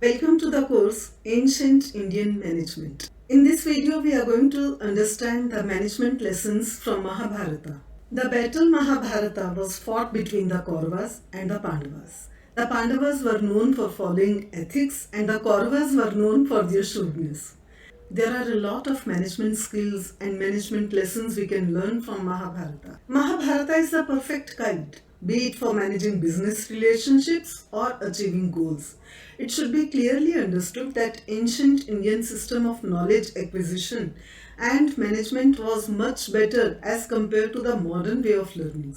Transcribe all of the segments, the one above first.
Welcome to the course Ancient Indian Management. In this video, we are going to understand the management lessons from Mahabharata. The battle Mahabharata was fought between the Kauravas and the Pandavas. The Pandavas were known for following ethics and the Kauravas were known for their shrewdness. There are a lot of management skills and management lessons we can learn from Mahabharata. Mahabharata is the perfect guide, be it for managing business relationships or achieving goals. It should be clearly understood that ancient Indian system of knowledge acquisition and management was much better as compared to the modern way of learning.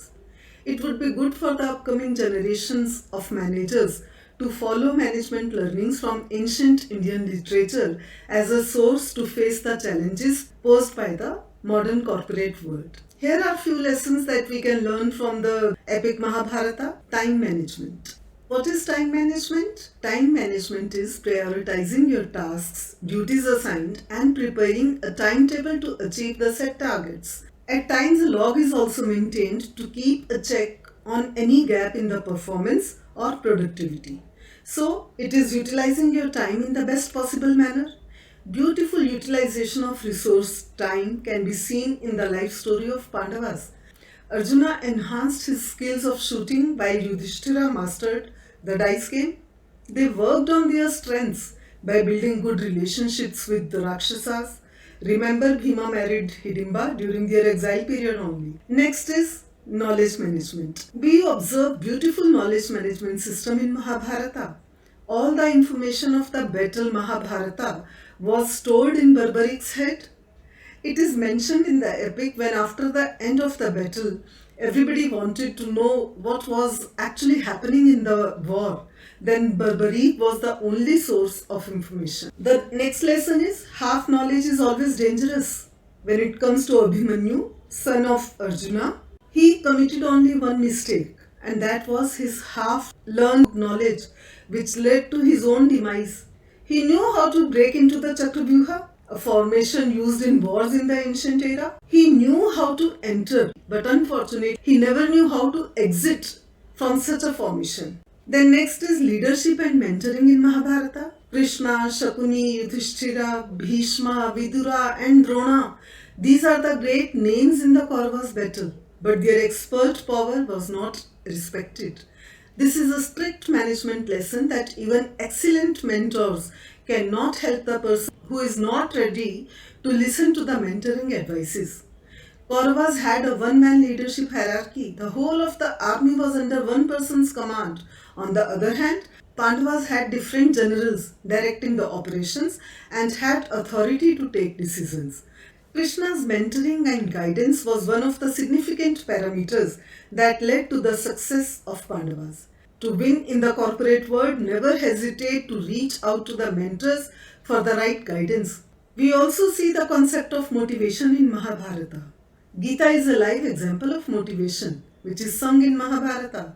It would be good for the upcoming generations of managers to follow management learnings from ancient Indian literature as a source to face the challenges posed by the modern corporate world. Here are few lessons that we can learn from the epic Mahabharata. Time management. What is time management? Time management is prioritizing your tasks, duties assigned, and preparing a timetable to achieve the set targets. At times, a log is also maintained to keep a check on any gap in the performance or productivity. So, it is utilizing your time in the best possible manner. Beautiful utilization of resource time can be seen in the life story of Pandavas. Arjuna enhanced his skills of shooting while Yudhishthira mastered the dice game. They worked on their strengths by building good relationships with the Rakshasas. Remember, Bhima married Hidimba during their exile period only. Next is knowledge management. We observe beautiful knowledge management system in Mahabharata. All the information of the battle Mahabharata was stored in Barbarik's head. It is mentioned in the epic when after the end of the battle, everybody wanted to know what was actually happening in the war. Then Barbarik was the only source of information. The next lesson is half knowledge is always dangerous. When it comes to Abhimanyu, son of Arjuna, he committed only one mistake, and that was his half-learned knowledge, which led to his own demise. He knew how to break into the Chakravyuha, a formation used in wars in the ancient era. He knew how to enter, but unfortunately, he never knew how to exit from such a formation. Then next is leadership and mentoring in Mahabharata. Krishna, Shakuni, Yudhishthira, Bhishma, Vidura and Drona. These are the great names in the Kauravas battle, but their expert power was not respected. This is a strict management lesson that even excellent mentors cannot help the person who is not ready to listen to the mentoring advices. Kauravas had a one-man leadership hierarchy. The whole of the army was under one person's command. On the other hand, Pandavas had different generals directing the operations and had authority to take decisions. Krishna's mentoring and guidance was one of the significant parameters that led to the success of Pandavas. To win in the corporate world, never hesitate to reach out to the mentors for the right guidance. We also see the concept of motivation in Mahabharata. Gita is a live example of motivation, which is sung in Mahabharata.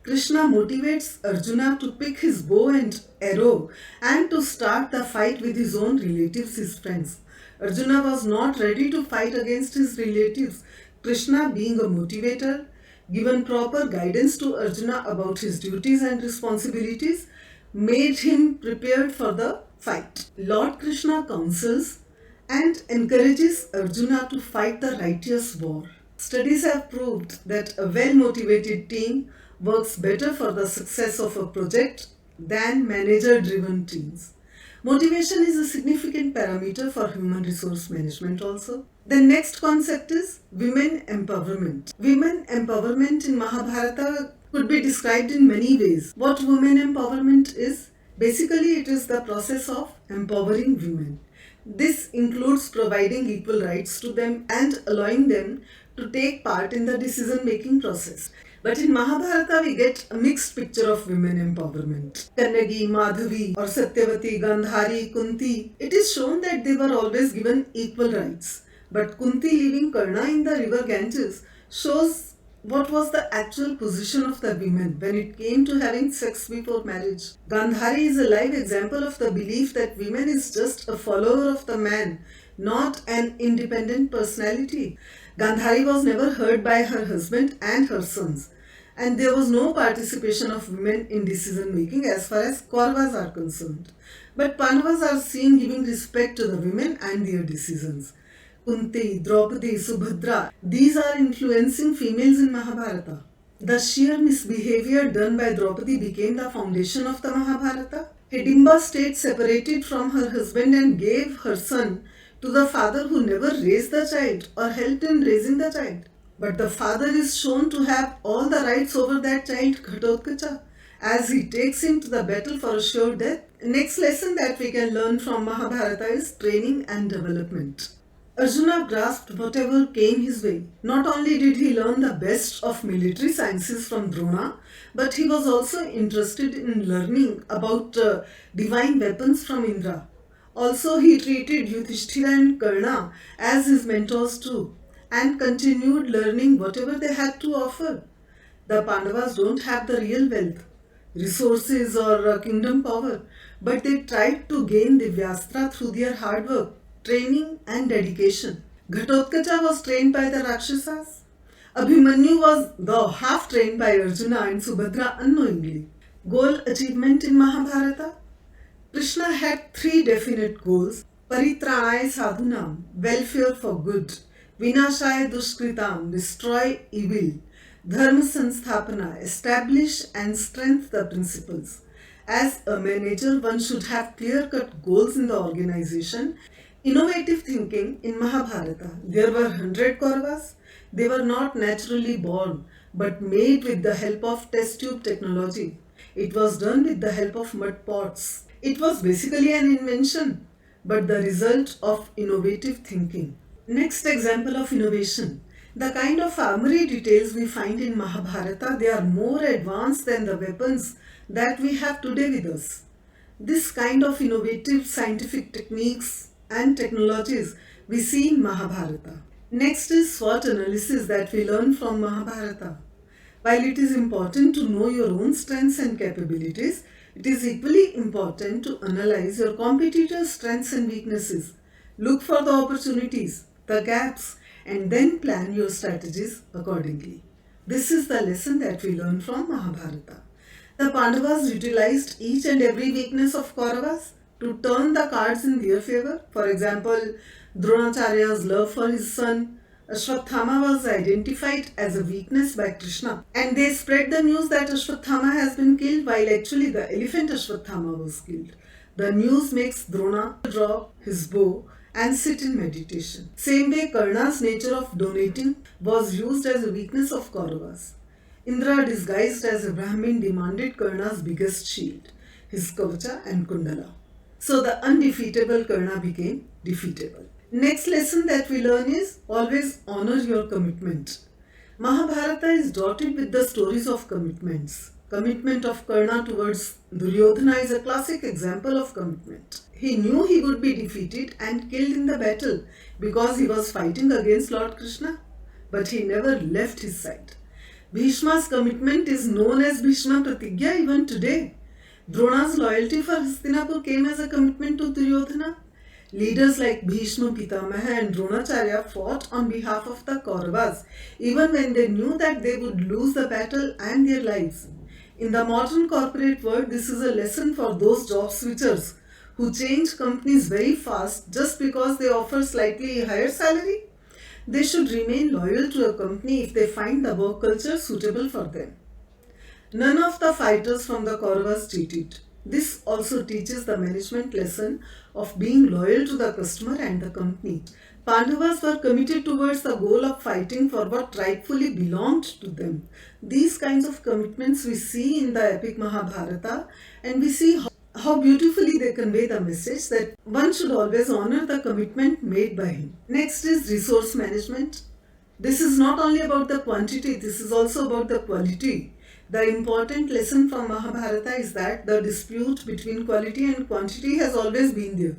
Krishna motivates Arjuna to pick his bow and arrow and to start the fight with his own relatives, his friends. Arjuna was not ready to fight against his relatives. Krishna, being a motivator, given proper guidance to Arjuna about his duties and responsibilities, made him prepared for the fight. Lord Krishna counsels and encourages Arjuna to fight the righteous war. Studies have proved that a well-motivated team works better for the success of a project than manager-driven teams. Motivation is a significant parameter for human resource management also. The next concept is women empowerment. Women empowerment in Mahabharata could be described in many ways. What women empowerment is? Basically, it is the process of empowering women. This includes providing equal rights to them and allowing them to take part in the decision-making process. But in Mahabharata, we get a mixed picture of women empowerment. Kannagi, Madhavi, or Satyavati, Gandhari, Kunti. It is shown that they were always given equal rights. But Kunti leaving Karna in the river Ganges shows what was the actual position of the women when it came to having sex before marriage. Gandhari is a live example of the belief that women is just a follower of the man, not an independent personality. Gandhari was never heard by her husband and her sons. and there was no participation of women in decision making as far as Kauravas are concerned. But Pandavas are seen giving respect to the women and their decisions. Kunti, Draupadi, Subhadra, these are influencing females in Mahabharata. The sheer misbehavior done by Draupadi became the foundation of the Mahabharata. Hidimba stayed separated from her husband and gave her son to the father who never raised the child or helped in raising the child. But the father is shown to have all the rights over that child, Ghatotkacha, as he takes him to the battle for a sure death. Next lesson that we can learn from Mahabharata is training and development. Arjuna grasped whatever came his way. Not only did he learn the best of military sciences from Drona, but he was also interested in learning about divine weapons from Indra. Also, he treated Yudhishthira and Karna as his mentors too, and continued learning whatever they had to offer. The Pandavas don't have the real wealth, resources, or kingdom power, but they tried to gain Divyastra through their hard work, training, and dedication. Ghatotkacha was trained by the Rakshasas. Abhimanyu was, though, half trained by Arjuna and Subhadra unknowingly. Goal achievement in Mahabharata. Krishna had three definite goals: Paritranaya sadhunam, welfare for good; Vinashaya dushkritam, destroy evil; Dharma sanstapana, establish and strengthen the principles. As a manager, one should have clear-cut goals in the organization. Innovative thinking in Mahabharata. There were 100 Kauravas. They were not naturally born, but made with the help of test tube technology. It was done with the help of mud pots. It was basically an invention, but the result of innovative thinking. Next example of innovation. The kind of armory details we find in Mahabharata, they are more advanced than the weapons that we have today with us. This kind of innovative scientific techniques and technologies we see in Mahabharata. Next is SWOT analysis that we learn from Mahabharata. While it is important to know your own strengths and capabilities, it is equally important to analyze your competitors' strengths and weaknesses. Look for the opportunities, the gaps, and then plan your strategies accordingly. This is the lesson that we learn from Mahabharata. The Pandavas utilized each and every weakness of Kauravas to turn the cards in their favor. For example, Dronacharya's love for his son Ashwathama was identified as a weakness by Krishna, and they spread the news that Ashwathama has been killed while actually the elephant Ashwathama was killed. The news makes Drona drop his bow and sit in meditation. Same way, Karna's nature of donating was used as a weakness of Kauravas. Indra, disguised as a Brahmin, demanded Karna's biggest shield, his Kavacha and Kundala. So the undefeatable Karna became defeatable. Next lesson that we learn is always honor your commitment. Mahabharata is dotted with the stories of commitments. Commitment of Karna towards Duryodhana is a classic example of commitment. He knew he would be defeated and killed in the battle because he was fighting against Lord Krishna, but he never left his side. Bhishma's commitment is known as Bhishma Pratigya even today. Drona's loyalty for Hastinapur came as a commitment to Duryodhana. Leaders like Bhishma Pitamaha and Dronacharya fought on behalf of the Kauravas, even when they knew that they would lose the battle and their lives. In the modern corporate world, this is a lesson for those job switchers who change companies very fast just because they offer slightly higher salary. They should remain loyal to a company if they find the work culture suitable for them. None of the fighters from the Kauravas cheated. This also teaches the management lesson of being loyal to the customer and the company. Pandavas were committed towards the goal of fighting for what rightfully belonged to them. These kinds of commitments we see in the epic Mahabharata, and we see how beautifully they convey the message that one should always honor the commitment made by him. Next is resource management. This is not only about the quantity, this is also about the quality. The important lesson from Mahabharata is that the dispute between quality and quantity has always been there,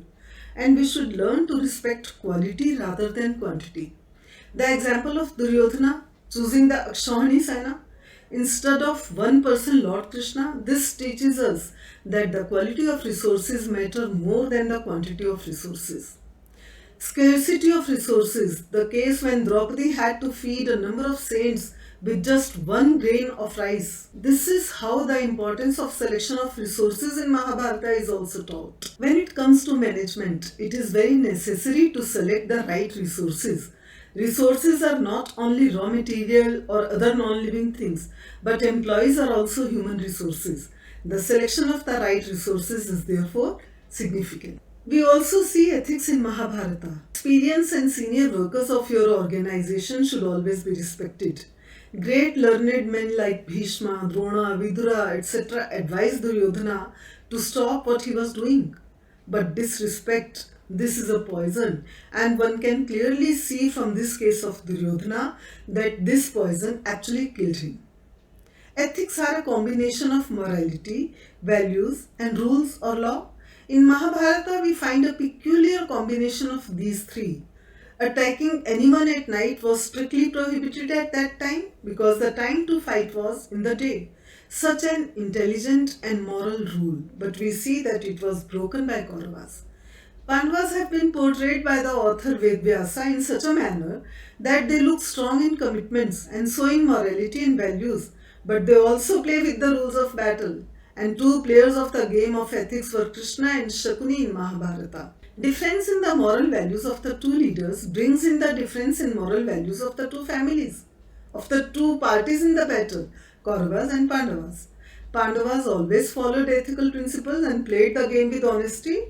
and we should learn to respect quality rather than quantity. The example of Duryodhana choosing the Akshauhini Sena instead of one person, Lord Krishna, this teaches us that the quality of resources matter more than the quantity of resources. Scarcity of resources, the case when Draupadi had to feed a number of saints with just one grain of rice. This is how the importance of selection of resources in Mahabharata is also taught. When it comes to management, it is very necessary to select the right resources. Resources are not only raw material or other non-living things, but employees are also human resources. The selection of the right resources is therefore significant. We also see ethics in Mahabharata. Experienced and senior workers of your organization should always be respected. Great learned men like Bhishma, Drona, Vidura, etc. advised Duryodhana to stop what he was doing. But disrespect, this is a poison, and one can clearly see from this case of Duryodhana that this poison actually killed him. Ethics are a combination of morality, values, and rules or law. In Mahabharata, we find a peculiar combination of these three. Attacking anyone at night was strictly prohibited at that time because the time to fight was in the day. Such an intelligent and moral rule, but we see that it was broken by Kauravas. Pandavas have been portrayed by the author Vedvyasa in such a manner that they look strong in commitments and so in morality and values, but they also play with the rules of battle. And two players of the game of ethics were Krishna and Shakuni in Mahabharata. Difference in the moral values of the two leaders brings in the difference in moral values of the two families, of the two parties in the battle, Kauravas and Pandavas. Pandavas always followed ethical principles and played the game with honesty.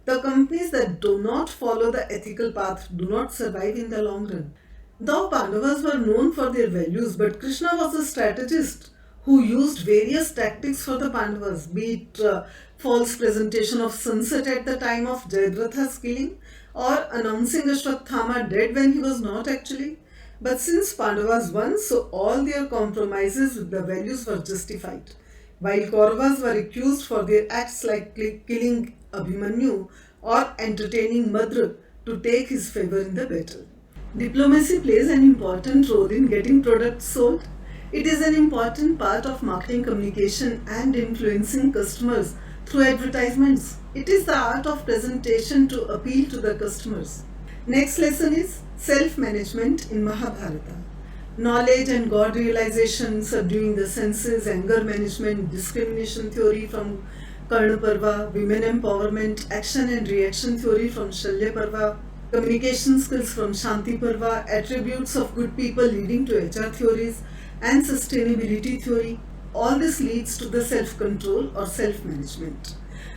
The companies that do not follow the ethical path do not survive in the long run. Though Pandavas were known for their values, but Krishna was a strategist who used various tactics for the Pandavas, be it false presentation of sunset at the time of Jayadratha's killing or announcing Ashwatthama dead when he was not actually. But since Pandavas won, so all their compromises with the values were justified, while Kauravas were accused for their acts like killing Abhimanyu or entertaining Madra to take his favor in the battle. Diplomacy plays an important role in getting products sold. It is an important part of marketing communication and influencing customers through advertisements. It is the art of presentation to appeal to the customers. Next lesson is self-management in Mahabharata. Knowledge and God realization, subduing the senses, anger management, discrimination theory from Karna Parva, women empowerment, action and reaction theory from Shalya Parva, communication skills from Shanti Parva, attributes of good people leading to HR theories, and sustainability theory. All this leads to the self-control or self-management.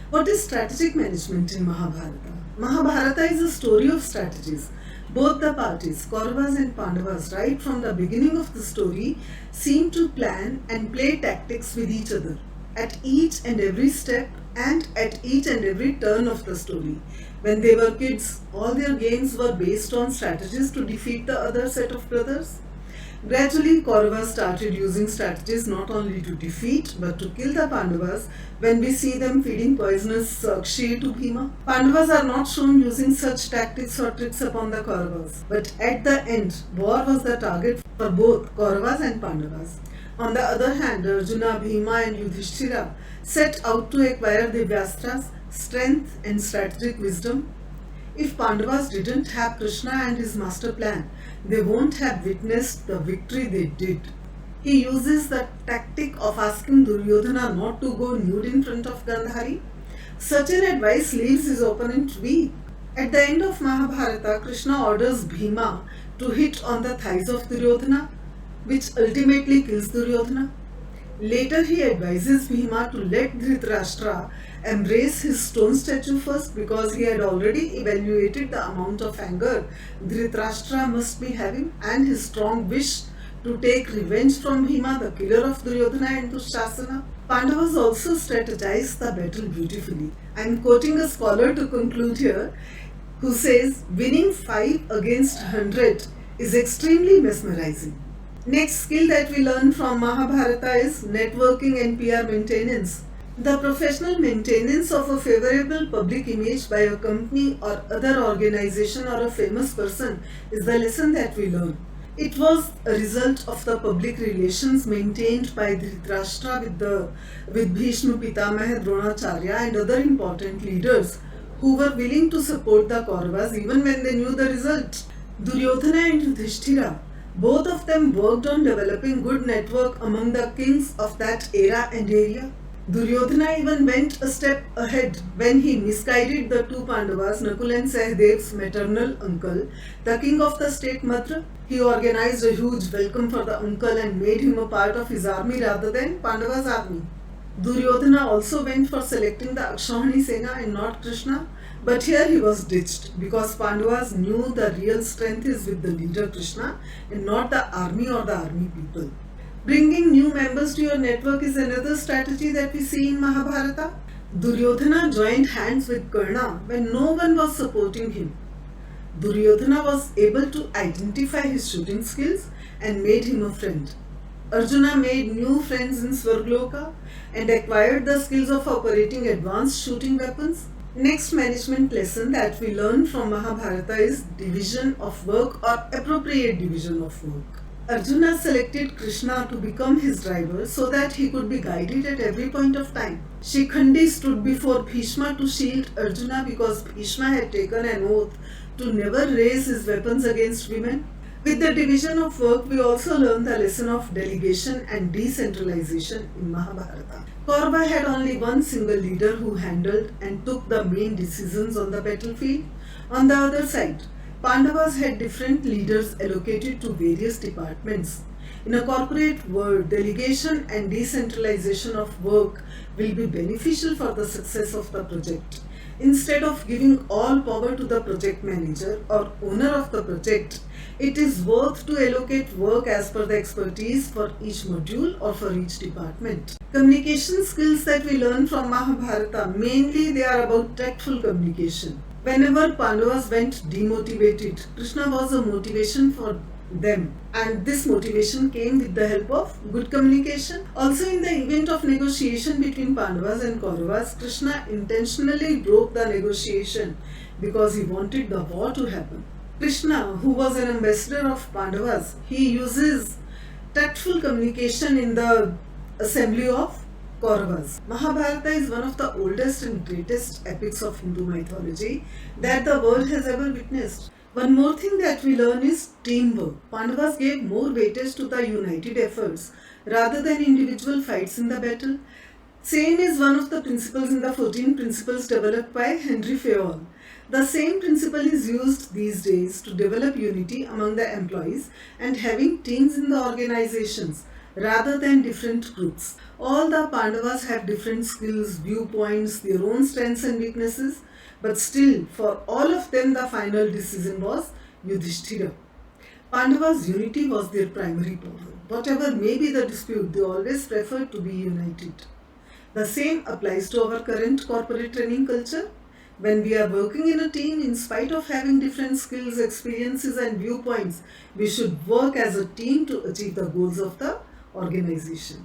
What is strategic management in Mahabharata? Mahabharata is a story of strategies. Both the parties, Kauravas and Pandavas, right from the beginning of the story, seem to plan and play tactics with each other at each and every step and at each and every turn of the story. When they were kids, all their games were based on strategies to defeat the other set of brothers. Gradually, Kauravas started using strategies not only to defeat but to kill the Pandavas when we see them feeding poisonous Ksheer to Bhima. Pandavas are not shown using such tactics or tricks upon the Kauravas, but at the end, war was the target for both Kauravas and Pandavas. On the other hand, Arjuna, Bhima and Yudhishthira set out to acquire Divyastras, strength and strategic wisdom. If Pandavas didn't have Krishna and his master plan, they won't have witnessed the victory they did. He uses the tactic of asking Duryodhana not to go nude in front of Gandhari. Such an advice leaves his opponent weak. At the end of Mahabharata, Krishna orders Bhima to hit on the thighs of Duryodhana, which ultimately kills Duryodhana. Later he advises Bhima to let Dhritarashtra embrace his stone statue first because he had already evaluated the amount of anger Dhritarashtra must be having and his strong wish to take revenge from Bhima, the killer of Duryodhana and Dushasana. Pandavas also strategized the battle beautifully. I am quoting a scholar to conclude here who says, winning 5 against 100 is extremely mesmerizing. Next skill that we learn from Mahabharata is networking and PR maintenance. The professional maintenance of a favorable public image by a company or other organization or a famous person is the lesson that we learn. It was a result of the public relations maintained by Dhritarashtra with Bhishma Pitamaha, Dronacharya and other important leaders who were willing to support the Kauravas even when they knew the result. Duryodhana and Yudhishthira Both of them worked on developing good network among the kings of that era and area. Duryodhana even went a step ahead when he misguided the two Pandavas, Nakul and Sahadev's maternal uncle, the king of the state Madra. He organized a huge welcome for the uncle and made him a part of his army rather than Pandava's army. Duryodhana also went for selecting the Akshauhini Sena and not Krishna, but here he was ditched because Pandavas knew the real strength is with the leader Krishna and not the army or the army people. Bringing new members to your network is another strategy that we see in Mahabharata. Duryodhana joined hands with Karna when no one was supporting him. Duryodhana was able to identify his shooting skills and made him a friend. Arjuna made new friends in Svargloka and acquired the skills of operating advanced shooting weapons. Next management lesson that we learn from Mahabharata is division of work or appropriate division of work. Arjuna selected Krishna to become his driver so that he could be guided at every point of time. Shikhandi stood before Bhishma to shield Arjuna because Bhishma had taken an oath to never raise his weapons against women. With the division of work, we also learn the lesson of delegation and decentralization in Mahabharata. Kaurava had only one single leader who handled and took the main decisions on the battlefield. On the other side, Pandavas had different leaders allocated to various departments. In a corporate world, delegation and decentralization of work will be beneficial for the success of the project. Instead of giving all power to the project manager or owner of the project, it is worth to allocate work as per the expertise for each module or for each department. Communication skills that we learn from Mahabharata, mainly they are about tactful communication. Whenever Pandavas went demotivated, Krishna was a motivation for them, and this motivation came with the help of good communication. Also, in the event of negotiation between Pandavas and Kauravas, Krishna intentionally broke the negotiation because he wanted the war to happen. Krishna, who was an ambassador of Pandavas, he uses tactful communication in the assembly of Kauravas. Mahabharata is one of the oldest and greatest epics of Hindu mythology that the world has ever witnessed. One more thing that we learn is teamwork. Pandavas gave more weightage to the united efforts rather than individual fights in the battle. Same is one of the principles in the 14 principles developed by Henry Fayol. The same principle is used these days to develop unity among the employees and having teams in the organizations rather than different groups. All the Pandavas have different skills, viewpoints, their own strengths and weaknesses, but still for all of them the final decision was Yudhishthira. Pandavas' unity was their primary power. Whatever may be the dispute, they always preferred to be united. The same applies to our current corporate training culture. When we are working in a team, in spite of having different skills, experiences and viewpoints, we should work as a team to achieve the goals of the organization.